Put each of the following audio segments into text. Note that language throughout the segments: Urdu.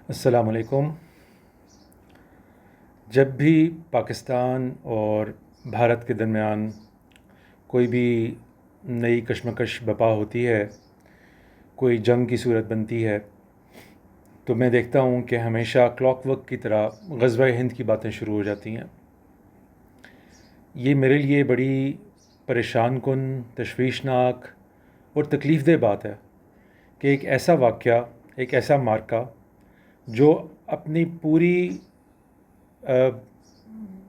السلام علیکم۔ جب بھی پاکستان اور بھارت کے درمیان کوئی بھی نئی کشمکش برپا ہوتی ہے، کوئی جنگ کی صورت بنتی ہے، تو میں دیکھتا ہوں کہ ہمیشہ کلاک ورک کی طرح غزوہ ہند کی باتیں شروع ہو جاتی ہیں۔ یہ میرے لیے بڑی پریشان کن، تشویشناک اور تکلیف دہ بات ہے کہ ایک ایسا واقعہ، ایک ایسا معرکہ جو اپنی پوری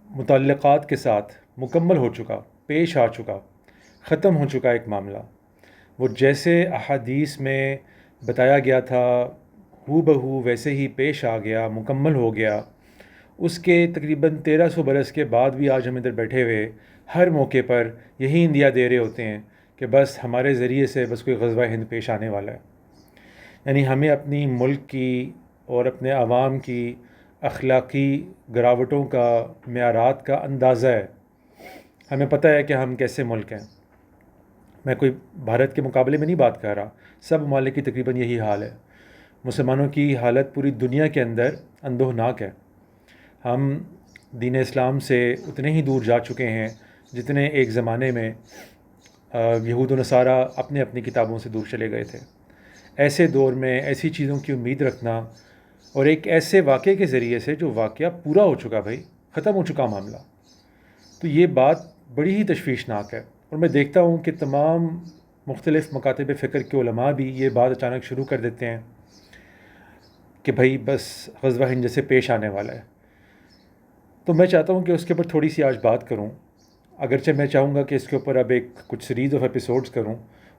متعلقات کے ساتھ مکمل ہو چکا، پیش آ چکا، ختم ہو چکا ایک معاملہ، وہ جیسے احادیث میں بتایا گیا تھا ہو بہو ویسے ہی پیش آ گیا، مکمل ہو گیا۔ اس کے تقریباً 1300 برس کے بعد بھی آج ہم ادھر بیٹھے ہوئے ہر موقع پر یہی اندیا دے رہے ہوتے ہیں کہ بس ہمارے ذریعے سے بس کوئی غزوہ ہند پیش آنے والا ہے۔ یعنی ہمیں اپنی ملک کی اور اپنے عوام کی اخلاقی گراوٹوں کا، معیارات کا اندازہ ہے۔ ہمیں پتہ ہے کہ ہم کیسے ملک ہیں۔ میں کوئی بھارت کے مقابلے میں نہیں بات کر رہا، سب ممالک کی تقریباً یہی حال ہے۔ مسلمانوں کی حالت پوری دنیا کے اندر اندوہناک ہے۔ ہم دین اسلام سے اتنے ہی دور جا چکے ہیں جتنے ایک زمانے میں یہود و نصارہ اپنے اپنی کتابوں سے دور چلے گئے تھے۔ ایسے دور میں ایسی چیزوں کی امید رکھنا، اور ایک ایسے واقعے کے ذریعے سے جو واقعہ پورا ہو چکا، بھائی ختم ہو چکا معاملہ، تو یہ بات بڑی ہی تشویشناک ہے۔ اور میں دیکھتا ہوں کہ تمام مختلف مکاتب فکر کے علماء بھی یہ بات اچانک شروع کر دیتے ہیں کہ بھائی بس غزوہ ہند جیسے پیش آنے والا ہے۔ تو میں چاہتا ہوں کہ اس کے اوپر تھوڑی سی آج بات کروں، اگرچہ میں چاہوں گا کہ اس کے اوپر اب ایک کچھ سیریز آف ایپیسوڈز کروں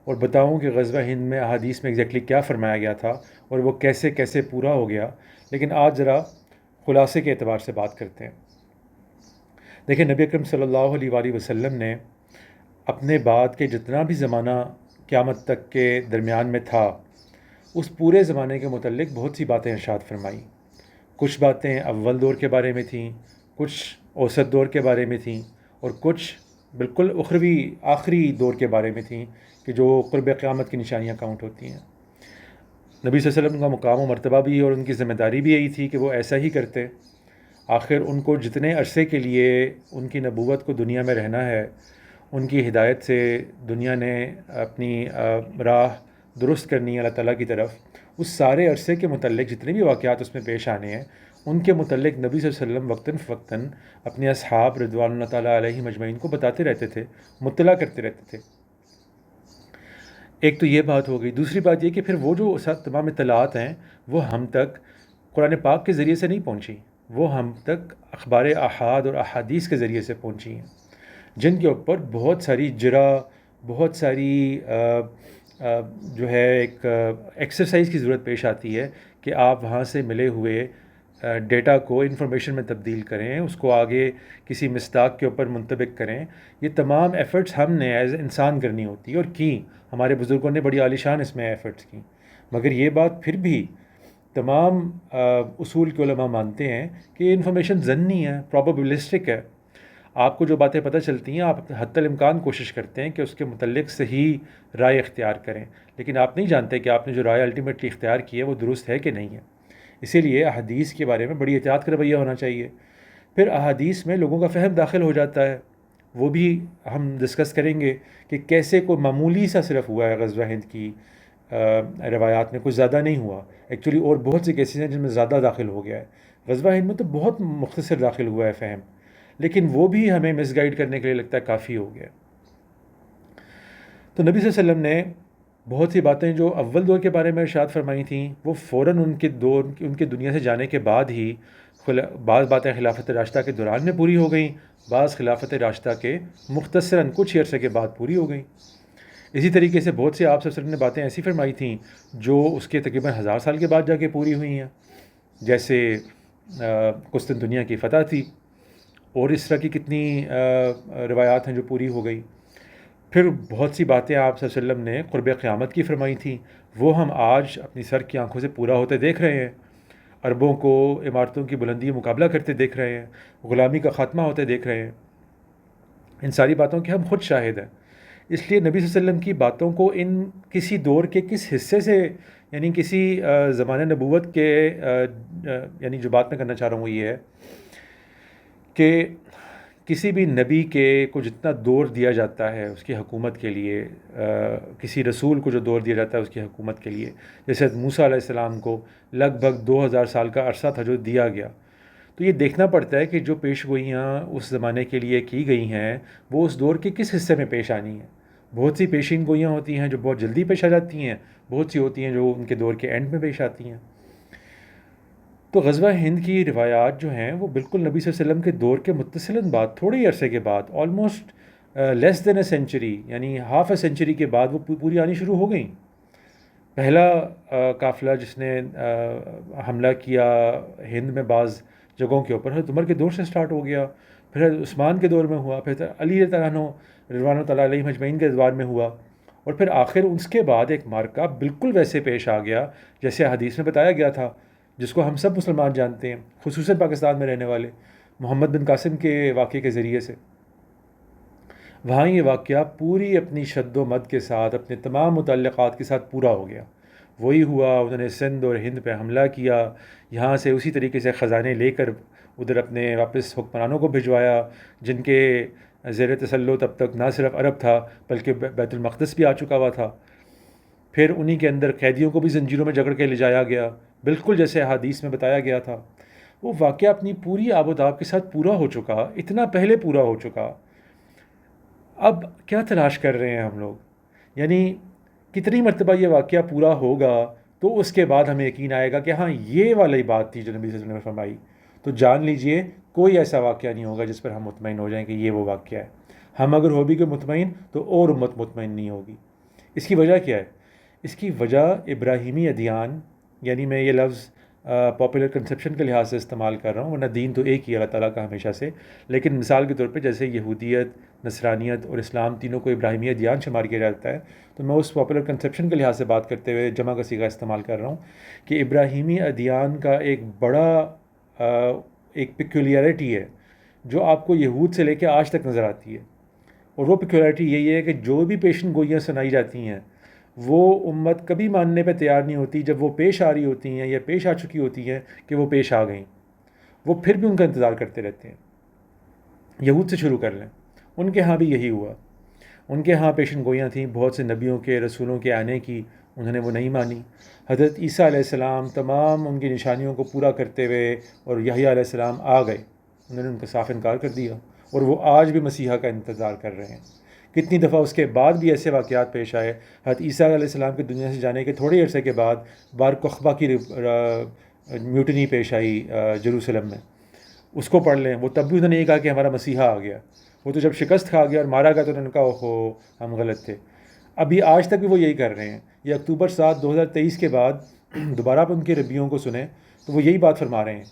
اور بتاؤں کہ غزوہ ہند میں احادیث میں ایگزیکٹلی کیا فرمایا گیا تھا اور وہ کیسے کیسے پورا ہو گیا۔ لیکن آج ذرا خلاصے کے اعتبار سے بات کرتے ہیں۔ دیکھیں، نبی اکرم صلی اللہ علیہ وآلہ وسلم نے اپنے بعد کے جتنا بھی زمانہ قیامت تک کے درمیان میں تھا، اس پورے زمانے کے متعلق بہت سی باتیں ارشاد فرمائیں۔ کچھ باتیں اول دور کے بارے میں تھیں، کچھ اوسط دور کے بارے میں تھیں، اور کچھ بالکل اخروی آخری دور کے بارے میں تھیں کہ جو قرب قیامت کی نشانیاں کاؤنٹ ہوتی ہیں۔ نبی صلی اللہ علیہ وسلم کا مقام و مرتبہ بھی اور ان کی ذمہ داری بھی یہی تھی کہ وہ ایسا ہی کرتے۔ آخر ان کو جتنے عرصے کے لیے ان کی نبوت کو دنیا میں رہنا ہے، ان کی ہدایت سے دنیا نے اپنی راہ درست کرنی ہے اللہ تعالیٰ کی طرف، اس سارے عرصے کے متعلق جتنے بھی واقعات اس میں پیش آنے ہیں، ان کے متعلق نبی صلی اللہ علیہ وسلم وقتاً فوقتاً اپنے اصحاب رضوان اللہ تعالیٰ علیہ مجمعین کو بتاتے رہتے تھے، مطلع کرتے رہتے تھے۔ ایک تو یہ بات ہو گئی۔ دوسری بات یہ کہ پھر وہ جو تمام اطلاعات ہیں وہ ہم تک قرآن پاک کے ذریعے سے نہیں پہنچی، وہ ہم تک اخبار احاد اور احادیث کے ذریعے سے پہنچی ہیں، جن کے اوپر بہت ساری بہت ساری جو ہے ایک ایکسرسائز کی ضرورت پیش آتی ہے کہ آپ وہاں سے ملے ہوئے ڈیٹا کو انفارمیشن میں تبدیل کریں، اس کو آگے کسی مصداق کے اوپر منطبق کریں۔ یہ تمام ایفرٹس ہم نے ایز انسان کرنی ہوتی ہے، اور کی ہمارے بزرگوں نے بڑی عالیشان اس میں ایفرٹس کی۔ مگر یہ بات پھر بھی تمام اصول کے علماء مانتے ہیں کہ یہ انفارمیشن ضنی ہے، پروبیبلسٹک ہے۔ آپ کو جو باتیں پتہ چلتی ہیں، آپ حتی الامکان کوشش کرتے ہیں کہ اس کے متعلق صحیح رائے اختیار کریں، لیکن آپ نہیں جانتے کہ آپ نے جو رائے الٹیمیٹلی اختیار کی ہے وہ درست ہے کہ نہیں ہے۔ اسی لیے احادیث کے بارے میں بڑی احتیاط کا رویہ ہونا چاہیے۔ پھر احادیث میں لوگوں کا فہم داخل ہو جاتا ہے، وہ بھی ہم ڈسکس کریں گے کہ کیسے کوئی معمولی سا صرف ہوا ہے غزوہ ہند کی روایات میں، کچھ زیادہ نہیں ہوا ایکچولی، اور بہت سے کیسز ہیں جن میں زیادہ داخل ہو گیا ہے۔ غزوہ ہند میں تو بہت مختصر داخل ہوا ہے فہم، لیکن وہ بھی ہمیں مس گائیڈ کرنے کے لیے لگتا ہے کافی ہو گیا۔ تو نبی صلی اللہ علیہ وسلم نے بہت سی باتیں جو اول دور کے بارے میں ارشاد فرمائی تھیں، وہ فوراً ان کے دنیا سے جانے کے بعد ہی بعض باتیں خلافت راشدہ کے دوران میں پوری ہو گئیں، بعض خلافت راشدہ کے مختصراً کچھ عرصے کے بعد پوری ہو گئیں۔ اسی طریقے سے بہت سی آپ صلی اللہ علیہ وسلم نے باتیں ایسی فرمائی تھیں جو اس کے تقریباً 1000 سال کے بعد جا کے پوری ہوئی ہیں، جیسے قسطنطنیہ کی فتح تھی، اور اس طرح کی کتنی روایات ہیں جو پوری ہو گئی۔ پھر بہت سی باتیں آپ صلی اللہ علیہ وسلم نے قرب قیامت کی فرمائی تھیں، وہ ہم آج اپنی سر کی آنکھوں سے پورا ہوتے دیکھ رہے ہیں۔ عربوں کو عمارتوں کی بلندی مقابلہ کرتے دیکھ رہے ہیں، غلامی کا خاتمہ ہوتے دیکھ رہے ہیں۔ ان ساری باتوں کے ہم خود شاہد ہیں۔ اس لیے نبی صلی اللہ علیہ وسلم کی باتوں کو ان کسی دور کے کس حصے سے یعنی کسی زمانہ نبوت کے یعنی جو بات میں کرنا چاہ رہا ہوں وہ یہ ہے کہ کسی بھی نبی کے کو جتنا دور دیا جاتا ہے اس کی حکومت کے لیے، کسی رسول کو جو دور دیا جاتا ہے اس کی حکومت کے لیے، جیسے موسیٰ علیہ السلام کو لگ بھگ 2000 سال کا عرصہ تھا جو دیا گیا، تو یہ دیکھنا پڑتا ہے کہ جو پیش گوئیاں اس زمانے کے لیے کی گئی ہیں وہ اس دور کے کس حصے میں پیش آنی ہیں۔ بہت سی پیشین گوئیاں ہوتی ہیں جو بہت جلدی پیش آ جاتی ہیں، بہت سی ہوتی ہیں جو ان کے دور کے اینڈ میں پیش آتی ہیں۔ تو غزوہ ہند کی روایات جو ہیں وہ بالکل نبی صلی اللہ علیہ وسلم کے دور کے متصلاً بعد، تھوڑے ہی عرصے کے بعد، almost less than a century, یعنی ہاف اے سینچری کے بعد وہ پوری آنی شروع ہو گئیں۔ پہلا قافلہ جس نے حملہ کیا ہند میں بعض جگہوں کے اوپر حضرت عمر کے دور سے سٹارٹ ہو گیا، پھر حضرت عثمان کے دور میں ہوا، پھر علی رضی اللہ عنہ رضوان اللہ تعالیٰ علیہ مجمعین کے دور میں ہوا، اور پھر آخر اس کے بعد ایک مارکہ بالکل ویسے پیش آ گیا جیسے حدیث میں بتایا گیا تھا، جس کو ہم سب مسلمان جانتے ہیں، خصوصاً پاکستان میں رہنے والے، محمد بن قاسم کے واقعے کے ذریعے سے۔ وہاں یہ واقعہ پوری اپنی شد و مد کے ساتھ، اپنے تمام متعلقات کے ساتھ پورا ہو گیا۔ وہی ہوا، انہوں نے سندھ اور ہند پہ حملہ کیا، یہاں سے اسی طریقے سے خزانے لے کر ادھر اپنے واپس حکمرانوں کو بھجوایا، جن کے زیر تسلط اب تک نہ صرف عرب تھا بلکہ بیت المقدس بھی آ چکا ہوا تھا۔ پھر انہی کے اندر قیدیوں کو بھی زنجیروں میں جکڑ کے لے جایا گیا، بالکل جیسے حدیث میں بتایا گیا تھا۔ وہ واقعہ اپنی پوری آب و تاب کے ساتھ پورا ہو چکا، اتنا پہلے پورا ہو چکا، اب کیا تلاش کر رہے ہیں ہم لوگ؟ یعنی کتنی مرتبہ یہ واقعہ پورا ہوگا تو اس کے بعد ہمیں یقین آئے گا کہ ہاں یہ والی بات تھی جو نبی صلی اللہ علیہ وسلم نے فرمائی۔ تو جان لیجئے کوئی ایسا واقعہ نہیں ہوگا جس پر ہم مطمئن ہو جائیں کہ یہ وہ واقعہ ہے۔ ہم اگر ہو بھی کہ مطمئن تو اور امت مطمئن نہیں ہوگی۔ اس کی وجہ کیا ہے؟ اس کی وجہ ابراہیمی ادیان، یعنی میں یہ لفظ پاپولر کنسیپشن کے لحاظ سے استعمال کر رہا ہوں، ورنہ دین تو ایک ہی اللہ تعالیٰ کا ہمیشہ سے، لیکن مثال کے طور پہ جیسے یہودیت، نصرانیت اور اسلام تینوں کو ابراہیمی ادیان شمار کیا جاتا ہے، تو میں اس پاپولر کنسیپشن کے لحاظ سے بات کرتے ہوئے جمع کا صیغہ استعمال کر رہا ہوں کہ ابراہیمی ادیان کا ایک بڑا ایک پیکولیرٹی ہے جو آپ کو یہود سے لے کے آج تک نظر آتی ہے، اور وہ پیکولیرٹی یہی ہے کہ جو بھی پیشن گوئیاں سنائی جاتی ہیں وہ امت کبھی ماننے پہ تیار نہیں ہوتی جب وہ پیش آ رہی ہوتی ہیں یا پیش آ چکی ہوتی ہیں کہ وہ پیش آ گئیں، وہ پھر بھی ان کا انتظار کرتے رہتے ہیں۔ یہود سے شروع کر لیں، ان کے ہاں بھی یہی ہوا، ان کے ہاں پیشن گوئیاں تھیں بہت سے نبیوں کے، رسولوں کے آنے کی، انہوں نے وہ نہیں مانی۔ حضرت عیسیٰ علیہ السلام تمام ان کی نشانیوں کو پورا کرتے ہوئے اور یحییٰ علیہ السلام آ گئے، انہوں نے ان کا صاف انکار کر دیا، اور وہ آج بھی مسیحا کا انتظار کر رہے ہیں۔ کتنی دفعہ اس کے بعد بھی ایسے واقعات پیش آئے، حضرت عیسیٰ علیہ السلام کے دنیا سے جانے کے تھوڑے عرصے کے بعد بار کخبہ کی میوٹنی پیش آئی جروسلم میں، اس کو پڑھ لیں، وہ تب بھی انہوں نے یہ کہا کہ ہمارا مسیحا آ گیا۔ وہ تو جب شکست کھا گیا اور مارا گیا تو انہوں نے کہا اوہو ہم غلط تھے۔ ابھی آج تک بھی وہ یہی کر رہے ہیں۔ یہ اکتوبر 7 2023 کے بعد دوبارہ آپ ان کے ربیوں کو سنیں تو وہ یہی بات فرما رہے ہیں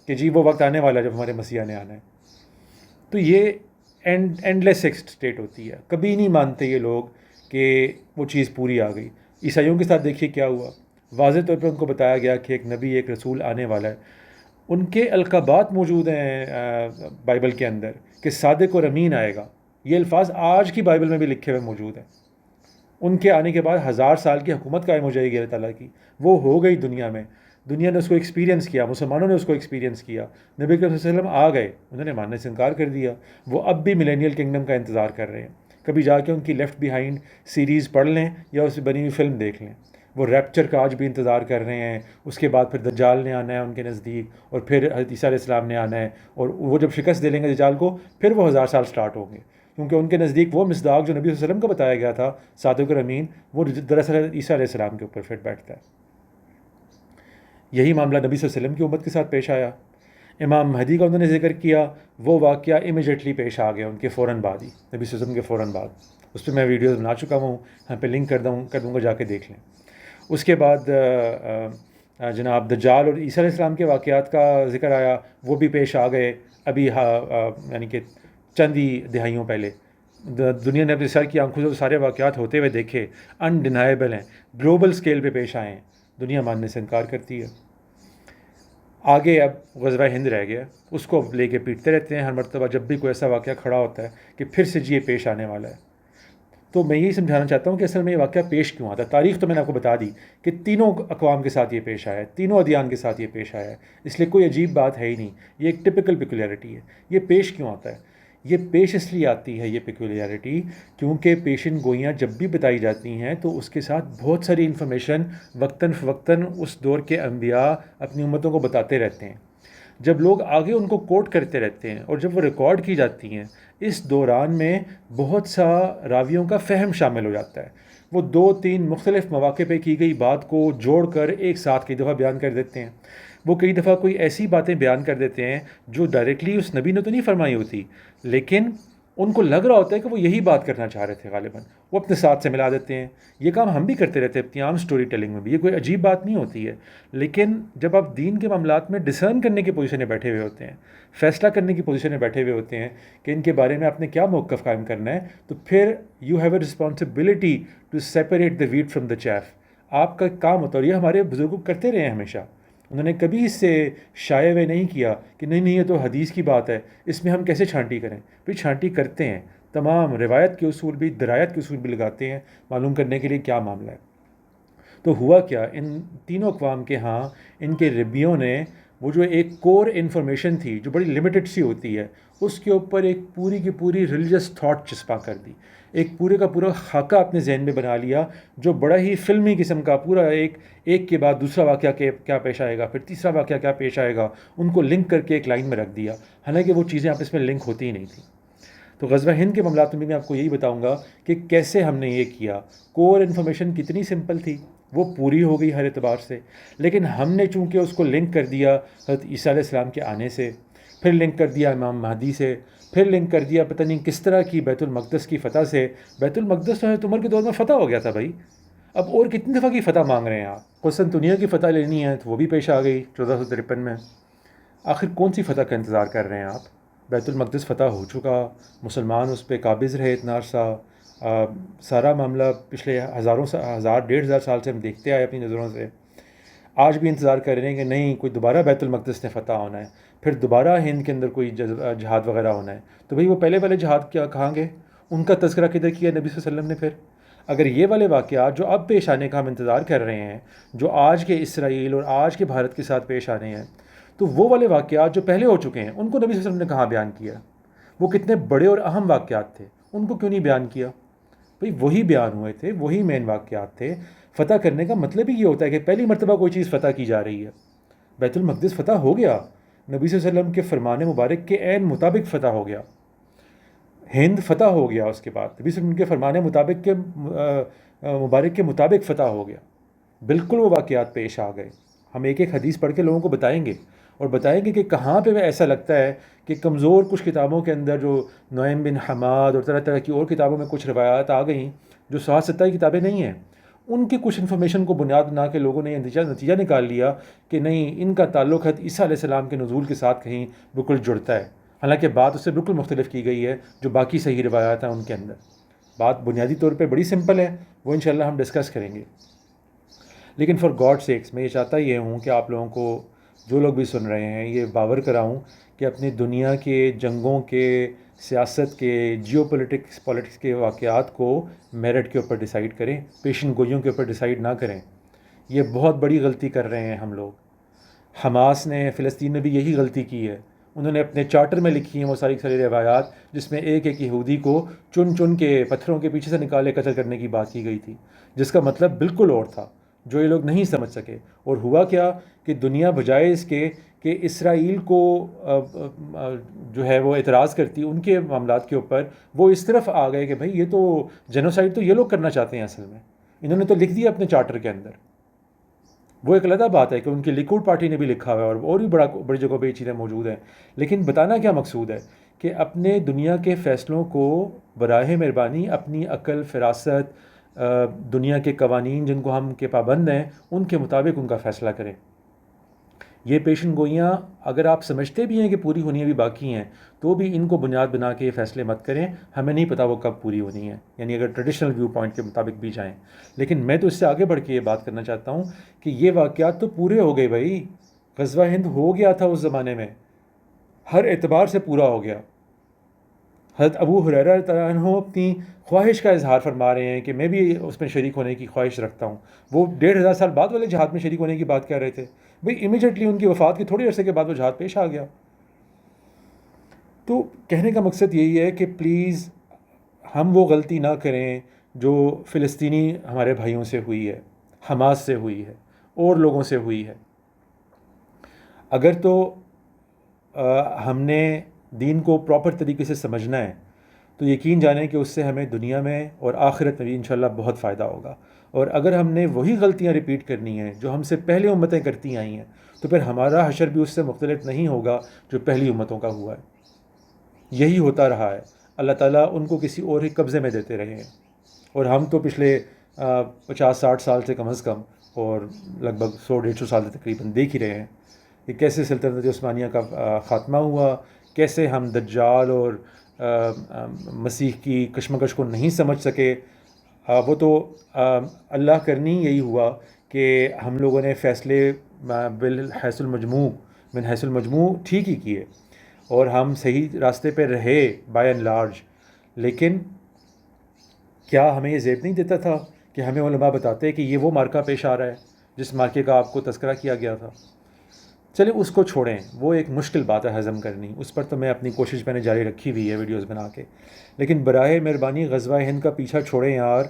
کہ جی وہ وقت آنے والا ہے جب ہمارے مسیحا نے آنا ہے۔ تو یہ اینڈلیس ایک اسٹیٹ ہوتی ہے، کبھی نہیں مانتے یہ لوگ کہ وہ چیز پوری آ گئی۔ عیسائیوں کے ساتھ دیکھیے کیا ہوا، واضح طور پر ان کو بتایا گیا کہ ایک نبی، ایک رسول آنے والا ہے۔ ان کے القابات موجود ہیں بائبل کے اندر کہ صادق اور امین آئے گا، یہ الفاظ آج کی بائبل میں بھی لکھے ہوئے موجود ہیں۔ ان کے آنے کے بعد 1000 سال کی حکومت قائم ہو جائے گی اللہ تعالیٰ کی، وہ ہو گئی دنیا میں، دنیا نے اس کو ایکسپیرینس کیا، مسلمانوں نے اس کو ایکسپیرینس کیا۔ نبی کریم صلی اللہ علیہ وسلم آ گئے، انہوں نے ماننے سے انکار کر دیا، وہ اب بھی ملینیل کنگڈم کا انتظار کر رہے ہیں۔ کبھی جا کے ان کی لیفٹ بیہائنڈ سیریز پڑھ لیں یا اس بنی ہوئی فلم دیکھ لیں، وہ ریپچر کا آج بھی انتظار کر رہے ہیں۔ اس کے بعد پھر دجال نے آنا ہے ان کے نزدیک، اور پھر حضرت عیسیٰ علیہ السلام نے آنا ہے، اور وہ جب شکست دے لیں گے دجال کو پھر وہ 1000 سال سٹارٹ ہوں گے، کیونکہ ان کے نزدیک وہ مصداق جو نبی صلی اللہ علیہ وسلم کو بتایا گیا تھا صادق اور امین، وہ دراصل عیسیٰ علیہ السلام کے اوپر فٹ بیٹھتا ہے۔ یہی معاملہ نبی صلی اللہ علیہ وسلم کی امت کے ساتھ پیش آیا۔ امام مہدی کا انہوں نے ذکر کیا، وہ واقعہ امیجیٹلی پیش آ گیا ان کے فوراً بعد ہی، نبی صلی اللہ علیہ وسلم کے فوراً بعد۔ اس پہ میں ویڈیوز بنا چکا ہوں، یہاں پہ لنک کر دوں گا، جا کے دیکھ لیں۔ اس کے بعد جناب دجال اور عیسیٰ علیہ السلام کے واقعات کا ذکر آیا، وہ بھی پیش آ گئے ابھی، یعنی کہ چند ہی دہائیوں پہلے۔ دنیا نے اپنے سر کی آنکھوں سے وہ سارے واقعات ہوتے ہوئے دیکھے، انڈینائبل ہیں، گلوبل سکیل پہ پیش آئے ہیں، دنیا ماننے سے انکار کرتی ہے۔ آگے اب غزوہ ہند رہ گیا، اس کو لے کے پیٹتے رہتے ہیں ہر مرتبہ جب بھی کوئی ایسا واقعہ کھڑا ہوتا ہے کہ پھر سے جی یہ پیش آنے والا ہے۔ تو میں یہی سمجھانا چاہتا ہوں کہ اصل میں یہ واقعہ پیش کیوں آتا ہے. تاریخ تو میں نے آپ کو بتا دی کہ تینوں اقوام کے ساتھ یہ پیش آیا ہے, تینوں ادیان کے ساتھ یہ پیش آیا ہے, اس لیے کوئی عجیب بات ہے ہی نہیں. یہ ایک ٹپکل پیکولیرٹی ہے. یہ پیش کیوں آتا ہے؟ یہ پیش اس لیے آتی ہے یہ پیکولیرٹی کیونکہ پیشن گوئیاں جب بھی بتائی جاتی ہیں تو اس کے ساتھ بہت ساری انفارمیشن وقتاً فوقتاً اس دور کے انبیاء اپنی امتوں کو بتاتے رہتے ہیں. جب لوگ آگے ان کو کوٹ کرتے رہتے ہیں اور جب وہ ریکارڈ کی جاتی ہیں, اس دوران میں بہت سا راویوں کا فہم شامل ہو جاتا ہے. وہ 2-3 مختلف مواقع پہ کی گئی بات کو جوڑ کر ایک ساتھ کئی دفعہ بیان کر دیتے ہیں. وہ کئی دفعہ کوئی ایسی باتیں بیان کر دیتے ہیں جو ڈائریکٹلی اس نبی نے تو نہیں فرمائی ہوتی, لیکن ان کو لگ رہا ہوتا ہے کہ وہ یہی بات کرنا چاہ رہے تھے غالباً, وہ اپنے ساتھ سے ملا دیتے ہیں. یہ کام ہم بھی کرتے رہتے ہیں اپنی عام سٹوری ٹیلنگ میں بھی, یہ کوئی عجیب بات نہیں ہوتی ہے. لیکن جب آپ دین کے معاملات میں ڈسرن کرنے کی پوزیشن میں بیٹھے ہوئے ہوتے ہیں, فیصلہ کرنے کی پوزیشن میں بیٹھے ہوئے ہوتے ہیں کہ ان کے بارے میں آپ نے کیا موقف قائم کرنا ہے, تو پھر you have a responsibility to separate the wheat from the chief. آپ کا کام ہوتا ہے, اور یہ ہمارے بزرگ کرتے رہے ہیں ہمیشہ. انہوں نے کبھی اس سے شائع ہوئے نہیں کیا کہ نہیں یہ تو حدیث کی بات ہے, اس میں ہم کیسے چھانٹی کریں. پھر چھانٹی کرتے ہیں, تمام روایت کے اصول بھی درایت کے اصول بھی لگاتے ہیں معلوم کرنے کے لیے کیا معاملہ ہے. تو ہوا کیا, ان تینوں اقوام کے ہاں ان کے ربیوں نے وہ جو ایک کور انفارمیشن تھی جو بڑی لمیٹڈ سی ہوتی ہے, اس کے اوپر ایک پوری کی پوری ریلیجس تھاٹ چسپاں کر دی. ایک پورے کا پورا خاکہ اپنے ذہن میں بنا لیا جو بڑا ہی فلمی قسم کا, پورا ایک کے بعد دوسرا واقعہ کیا پیش آئے گا, پھر تیسرا واقعہ کیا پیش آئے گا, ان کو لنک کر کے ایک لائن میں رکھ دیا, حالانکہ وہ چیزیں آپس میں لنک ہوتی ہی نہیں تھیں. تو غزوہ ہند کے معاملات میں بھی میں آپ کو یہی بتاؤں گا کہ کیسے ہم نے یہ کیا. کور انفارمیشن کتنی سمپل تھی, وہ پوری ہو گئی ہر اعتبار سے, لیکن ہم نے چونکہ اس کو لنک کر دیا حضرت عیسیٰ علیہ السلام کے آنے سے, پھر لنک کر دیا امام مہدی سے, پھر لنک کر دیا پتہ نہیں کس طرح کی بیت المقدس کی فتح سے. بیت المقدس تو حضرت عمر کے دور میں فتح ہو گیا تھا بھائی, اب اور کتنی دفعہ کی فتح مانگ رہے ہیں آپ. قسطنطنیہ کی فتح لینی ہے تو وہ بھی پیش آ گئی 1453 میں. آخر کون سی فتح کا انتظار کر رہے ہیں آپ؟ بیت المقدس فتح ہو چکا, مسلمان اس پہ قابض رہے اتنا عرصہ. سارا معاملہ پچھلے ڈیڑھ ہزار سال سے ہم دیکھتے آئے اپنی نظروں سے. آج بھی انتظار کر رہے ہیں کہ نہیں کوئی دوبارہ بیت المقدس نے فتح ہونا ہے, پھر دوبارہ ہند کے اندر کوئی جہاد وغیرہ ہونا ہے. تو بھئی وہ پہلے والے جہاد کیا کہاں گئے, ان کا تذکرہ کدھر کیا نبی صلی اللہ علیہ وسلم نے؟ پھر اگر یہ والے واقعات جو اب پیش آنے کا ہم انتظار کر رہے ہیں, جو آج کے اسرائیل اور آج کے بھارت کے ساتھ پیش آ رہے ہیں, تو وہ والے واقعات جو پہلے ہو چکے ہیں ان کو نبی صلی اللہ علیہ وسلم نے کہاں بیان کیا؟ وہ کتنے بڑے اور اہم واقعات تھے, ان کو کیوں نہیں بیان کیا؟ بھئی وہی بیان ہوئے تھے, وہی مین واقعات تھے. فتح کرنے کا مطلب ہی یہ ہوتا ہے کہ پہلی مرتبہ کوئی چیز فتح کی جا رہی ہے. بیت المقدس فتح ہو گیا, نبی صلی اللہ علیہ وسلم کے فرمان مبارک کے عین مطابق فتح ہو گیا. ہند فتح ہو گیا, اس کے بعد نبی صلی اللہ علیہ وسلم کے فرمان مطابق کے مبارک کے مطابق فتح ہو گیا. بالکل وہ واقعات پیش آ گئے. ہم ایک ایک حدیث پڑھ کے لوگوں کو بتائیں گے, اور بتائیں گے کہ کہاں پہ ایسا لگتا ہے کہ کمزور کچھ کتابوں کے اندر جو نعیم بن حماد اور طرح طرح کی اور کتابوں میں کچھ روایات آ گئیں جو 60-70 کتابیں نہیں ہیں, ان کی کچھ انفارمیشن کو بنیاد بنا کے لوگوں نے نتیجہ نکال لیا کہ نہیں ان کا تعلق حضرت عیسیٰ علیہ السلام کے نزول کے ساتھ کہیں بالکل جڑتا ہے, حالانکہ بات اس سے بالکل مختلف کی گئی ہے جو باقی صحیح روایات ہیں ان کے اندر. بات بنیادی طور پہ بڑی سمپل ہے, وہ انشاءاللہ ہم ڈسکس کریں گے. لیکن فار گاڈ سیکس میں یہ چاہتا یہ ہوں کہ آپ لوگوں کو, جو لوگ بھی سن رہے ہیں, یہ باور کراؤں کہ اپنی دنیا کے جنگوں کے, سیاست کے, جیو پولیٹکس کے واقعات کو میرٹ کے اوپر ڈیسائیڈ کریں, پیشن گوئیوں کے اوپر ڈیسائیڈ نہ کریں. یہ بہت بڑی غلطی کر رہے ہیں ہم لوگ. حماس نے فلسطین میں بھی یہی غلطی کی ہے. انہوں نے اپنے چارٹر میں لکھی ہیں وہ ساری روایات جس میں ایک ایک یہودی کو چن کے پتھروں کے پیچھے سے نکالے قتل کرنے کی بات کی گئی تھی, جس کا مطلب بالکل اور تھا جو یہ لوگ نہیں سمجھ سکے. اور ہوا کیا کہ دنیا بجائے اس کے کہ اسرائیل کو جو ہے وہ اعتراض کرتی ان کے معاملات کے اوپر, وہ اس طرف آ گئے کہ بھئی یہ تو جینوسائیڈ تو یہ لوگ کرنا چاہتے ہیں. اصل میں انہوں نے تو لکھ دیا اپنے چارٹر کے اندر. وہ ایک علیحدہ بات ہے کہ ان کی لیکوڈ پارٹی نے بھی لکھا ہوا ہے, اور بھی بڑی جگہوں پہ یہ چیزیں موجود ہیں. لیکن بتانا کیا مقصود ہے کہ اپنے دنیا کے فیصلوں کو براہ مہربانی اپنی عقل, فراست, دنیا کے قوانین جن کو ہم کے پابند ہیں ان کے مطابق ان کا فیصلہ کریں. یہ پیشن گوئیاں اگر آپ سمجھتے بھی ہیں کہ پوری ہونی بھی باقی ہیں, تو بھی ان کو بنیاد بنا کے یہ فیصلے مت کریں. ہمیں نہیں پتہ وہ کب پوری ہونی ہے, یعنی اگر ٹریڈیشنل ویو پوائنٹ کے مطابق بھی جائیں. لیکن میں تو اس سے آگے بڑھ کے یہ بات کرنا چاہتا ہوں کہ یہ واقعات تو پورے ہو گئے بھائی. غزوہ ہند ہو گیا تھا اس زمانے میں, ہر اعتبار سے پورا ہو گیا. حضرت ابو ہریرہ رضی اللہ عنہ اپنی خواہش کا اظہار فرما رہے ہیں کہ میں بھی اس میں شریک ہونے کی خواہش رکھتا ہوں. وہ 1500 سال بعد والے جہاد میں شریک ہونے کی بات کر رہے تھے. بھئی امیجیٹلی ان کی وفات کے تھوڑے عرصے کے بعد وہ جہاد پیش آ گیا. تو کہنے کا مقصد یہی ہے کہ پلیز ہم وہ غلطی نہ کریں جو فلسطینی ہمارے بھائیوں سے ہوئی ہے، حماس سے ہوئی ہے، اور لوگوں سے ہوئی ہے. اگر تو ہم نے دین کو پراپر طریقے سے سمجھنا ہے تو یقین جانیں کہ اس سے ہمیں دنیا میں اور آخرت میں بھی انشاءاللہ بہت فائدہ ہوگا. اور اگر ہم نے وہی غلطیاں ریپیٹ کرنی ہیں جو ہم سے پہلے امتیں کرتی آئی ہیں تو پھر ہمارا حشر بھی اس سے مختلف نہیں ہوگا جو پہلی امتوں کا ہوا ہے. یہی ہوتا رہا ہے. اللہ تعالیٰ ان کو کسی اور ہی قبضے میں دیتے رہے ہیں، اور ہم تو پچھلے 50-60 سال سے کم از کم اور لگ بھگ 100-150 سال سے تقریباً دیکھ ہی رہے ہیں کہ کیسے سلطنت عثمانیہ کا خاتمہ ہوا، کیسے ہم دجال اور مسیح کی کشمکش کو نہیں سمجھ سکے. وہ تو اللہ کرنی یہی ہوا کہ ہم لوگوں نے فیصلے بالحیث المجموع من حیث المجموع ٹھیک ہی کیے اور ہم صحیح راستے پہ رہے بائی اینڈ لارج. لیکن کیا ہمیں یہ زیب نہیں دیتا تھا کہ ہمیں علماء بتاتے کہ یہ وہ مارکہ پیش آ رہا ہے جس مارکے کا آپ کو تذکرہ کیا گیا تھا. چلیں اس کو چھوڑیں، وہ ایک مشکل بات ہے ہضم کرنی، اس پر تو میں اپنی کوشش میں نے جاری رکھی ہوئی ہے ویڈیوز بنا کے. لیکن براہ مہربانی غزوہ ہند کا پیچھا چھوڑیں یار.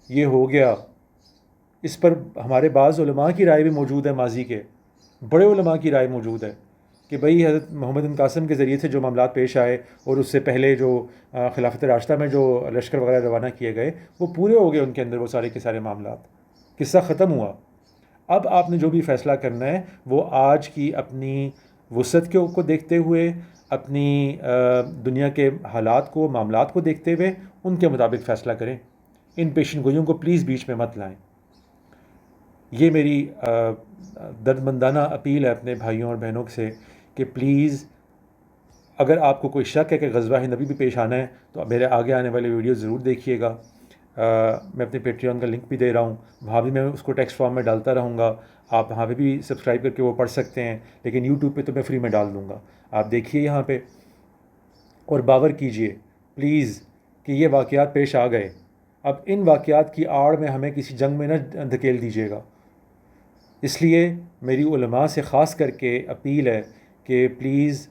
یہ ہو گیا. اس پر ہمارے بعض علماء کی رائے بھی موجود ہے، ماضی کے بڑے علماء کی رائے موجود ہے کہ بھئی حضرت محمد بن قاسم کے ذریعے سے جو معاملات پیش آئے اور اس سے پہلے جو خلافت راشدہ میں جو لشکر وغیرہ روانہ کیے گئے وہ پورے ہو گئے ان کے اندر وہ سارے کے سارے معاملات. قصہ ختم ہوا. اب آپ نے جو بھی فیصلہ کرنا ہے وہ آج کی اپنی وسعت کو دیکھتے ہوئے، اپنی دنیا کے حالات کو، معاملات کو دیکھتے ہوئے ان کے مطابق فیصلہ کریں. ان پیشن گوئیوں کو پلیز بیچ میں مت لائیں. یہ میری دردمندانہ اپیل ہے اپنے بھائیوں اور بہنوں سے کہ پلیز اگر آپ کو کوئی شک ہے کہ غزوہ ہند ابھی بھی پیش آنا ہے تو میرے آگے آنے والے ویڈیو ضرور دیکھیے گا. میں اپنے پیٹریون کا لنک بھی دے رہا ہوں، وہاں بھی میں اس کو ٹیکسٹ فارم میں ڈالتا رہوں گا. آپ وہاں پہ بھی سبسکرائب کر کے وہ پڑھ سکتے ہیں، لیکن یوٹیوب پہ تو میں فری میں ڈال دوں گا. آپ دیکھیے یہاں پہ اور باور کیجئے پلیز کہ یہ واقعات پیش آ گئے. اب ان واقعات کی آڑ میں ہمیں کسی جنگ میں نہ دھکیل دیجیے گا. اس لیے میری علماء سے خاص کر کے اپیل ہے کہ پلیز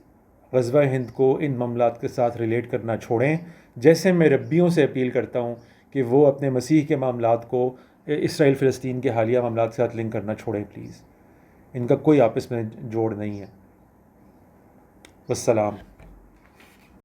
غزوہ ہند کو ان معاملات کے ساتھ ریلیٹ کرنا چھوڑیں، جیسے میں ربیوں سے اپیل کرتا ہوں کہ وہ اپنے مسیح کے معاملات کو اسرائیل فلسطین کے حالیہ معاملات کے ساتھ لنک کرنا چھوڑیں پلیز. ان کا کوئی آپس میں جوڑ نہیں ہے. والسلام.